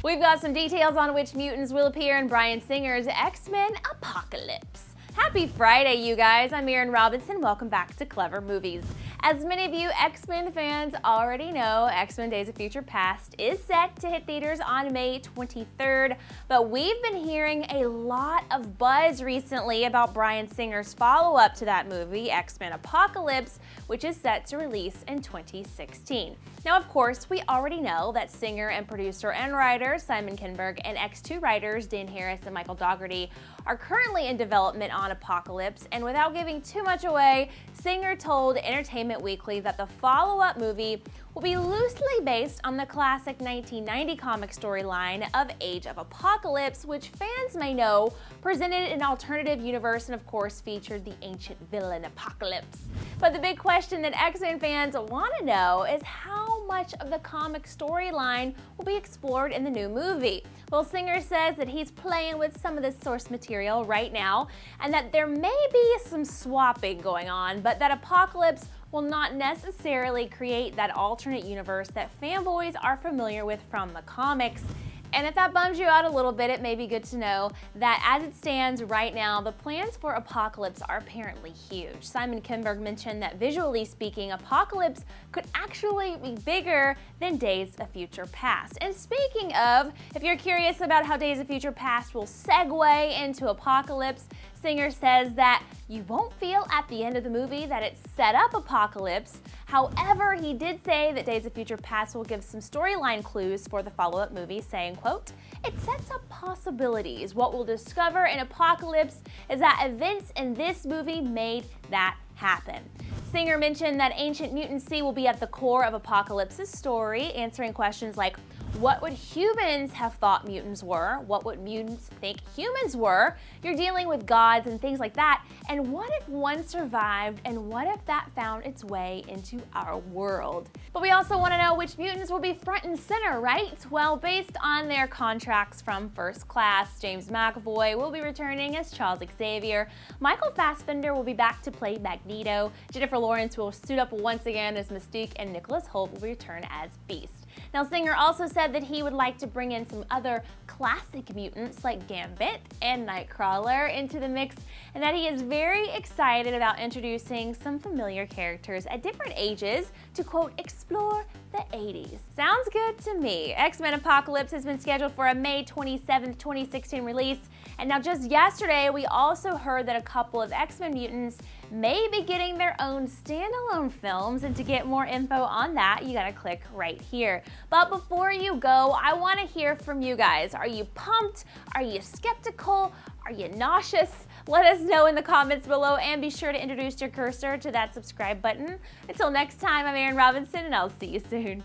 We've got some details on which mutants will appear in Bryan Singer's X-Men Apocalypse. Happy Friday, you guys. I'm Erin. Welcome back to Clever Movies. As many of you X-Men fans already know, X-Men Days of Future Past is set to hit theaters on May 23rd, but we've been hearing a lot of buzz recently about Bryan Singer's follow-up to that movie, X-Men Apocalypse, which is set to release in 2016. Now, of course, we already know that singer and producer and writer Simon Kinberg and X2 writers Dan Harris and Michael Dougherty are currently in development on Apocalypse, and without giving too much away, Singer told Entertainment Weekly that the follow-up movie will be loosely based on the classic 1990 comic storyline of Age of Apocalypse, which fans may know presented an alternative universe and of course featured the ancient villain Apocalypse. But the big question that X-Men fans want to know is how much of the comic storyline will be explored in the new movie. Well, Singer says that he's playing with some of the source material right now and that there may be some swapping going on, but that Apocalypse will not necessarily create that alternate universe that fanboys are familiar with from the comics. And if that bums you out a little bit, it may be good to know that as it stands right now, the plans for Apocalypse are apparently huge. Simon Kinberg mentioned that visually speaking, Apocalypse could actually be bigger than Days of Future Past. And speaking of, if you're curious about how Days of Future Past will segue into Apocalypse, Singer says that you won't feel at the end of the movie that it set up Apocalypse. However, he did say that Days of Future Past will give some storyline clues for the follow-up movie, saying, quote, "It sets up possibilities. What we'll discover in Apocalypse is that events in this movie made that happen." Singer mentioned that ancient mutancy will be at the core of Apocalypse's story, answering questions like, what would humans have thought mutants were? What would mutants think humans were? You're dealing with gods and things like that. And what if one survived, and what if that found its way into our world? But we also want to know which mutants will be front and center, right? Well, based on their contracts from First Class, James McAvoy will be returning as Charles Xavier. Michael Fassbender will be back to play Magneto. Jennifer Lawrence will suit up once again as Mystique, and Nicholas Hoult will return as Beast. Now, Singer also said that he would like to bring in some other classic mutants like Gambit and Nightcrawler into the mix, and that he is very excited about introducing some familiar characters at different ages to, quote, explore the 80s. Sounds good to me. X-Men Apocalypse has been scheduled for a May 27th, 2016 release, and now just yesterday we also heard that a couple of X-Men mutants may be getting their own standalone films, and to get more info on that, you gotta click right here. But before you go, I wanna hear from you guys. Are you pumped? Are you skeptical? Are you nauseous? Let us know in the comments below, and be sure to introduce your cursor to that subscribe button. Until next time, I'm Erin Robinson, and I'll see you soon.